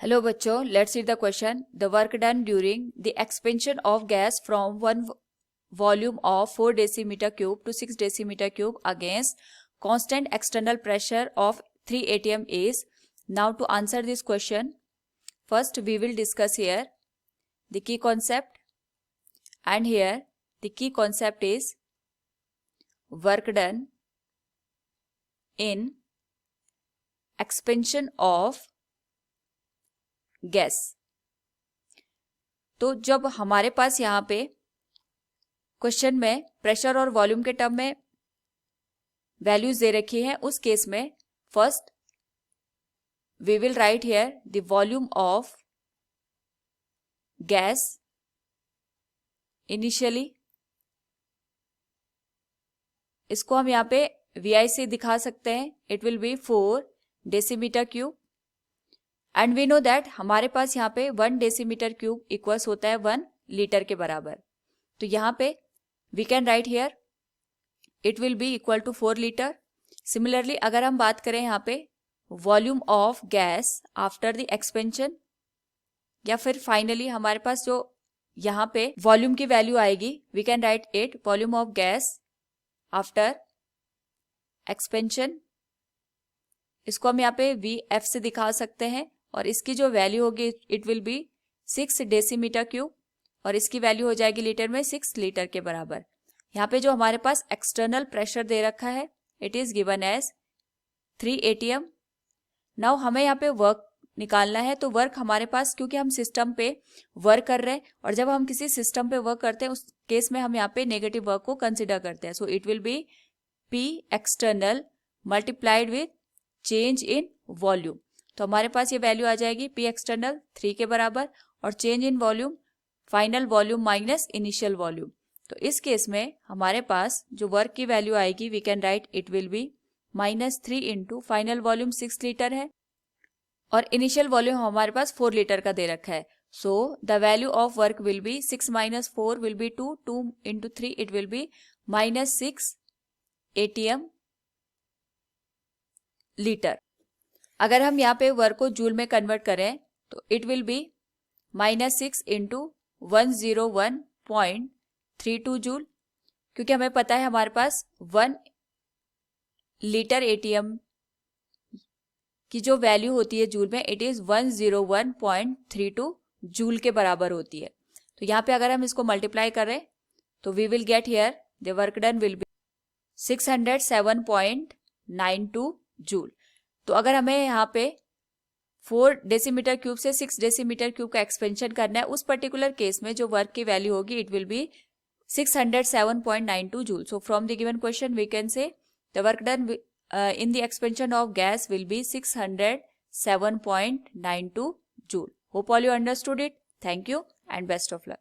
Hello बच्चों, let's read the question. The work done during the expansion of gas from one volume of 4 decimeter cube to 6 decimeter cube against constant external pressure of 3 atm is. Now to answer this question, first we will discuss here the key concept, and here the key concept is work done in expansion of gas. तो जब हमारे पास यहाँ पे question में pressure और volume के term में वैल्यूज दे रखी है, उस केस में first we will write here the volume of gas initially. इसको हम यहाँ पे VI से दिखा सकते हैं। It will be 4 decimetre cube and we know that हमारे पास यहाँ पे 1 डेसीमीटर क्यूब इक्वल्स होता है 1 लीटर के बराबर। तो यहाँ पे we can write here it will be equal to 4 litre. Similarly अगर हम बात करें यहाँ पे volume of gas after the expansion, या फिर फाइनली हमारे पास जो यहाँ पे वॉल्यूम की वैल्यू आएगी, we can write it volume of gas after expansion. इसको हम यहाँ पे VF से दिखा सकते हैं और इसकी जो वैल्यू होगी it will B 6 decimetre cube और इसकी वैल्यू हो जाएगी लीटर में 6 लीटर के बराबर। यहाँ पे जो हमारे पास एक्सटर्नल प्रेशर दे रखा है it is given as 3 atm। Now हमें यहाँ पे वर्क निकालना है, तो वर्क हमारे पास, क्योंकि हम सिस्टम पे वर्क कर रहे हैं और जब हम किसी सिस्टम पे वर्क करते हैं उस केस में हम यहाँ पे नेगेटिव वर्क को कंसिडर करते हैं। So it will B P external multiplied with change in volume. तो हमारे पास ये वैल्यू आ जाएगी P एक्सटर्नल 3 के बराबर और change in volume final volume minus initial volume. तो इस केस में हमारे पास जो वर्क की वैल्यू आएगी we can write it will be -3 into final volume 6 litre है और इनिशियल वॉल्यूम हमारे पास 4 लीटर का दे रखा है। So the value of work will be 6 - 4 will be 2 into 3 it will B -6 atm litre. अगर हम यहाँ पे वर्क को जूल में कन्वर्ट करें तो it will B -6 into 101.32 joule, क्योंकि हमें पता है हमारे पास 1 लीटर ATM की जो वैल्यू होती है जूल में इट इज 101.32 जूल के बराबर होती है। तो यहाँ पे अगर हम इसको मल्टीप्लाई करें तो we will get here the work done will be 607.92 joule. तो अगर हमें यहाँ पे 4 डेसीमीटर क्यूब से 6 डेसीमीटर क्यूब का एक्सपेंशन करना है, उस पर्टिकुलर केस में जो वर्क की वैल्यू होगी it will be 607.92 joule. So from the given question we can say the work done in the expansion of gas will be 607.92 joule. Hope all you understood it. Thank you and best of luck.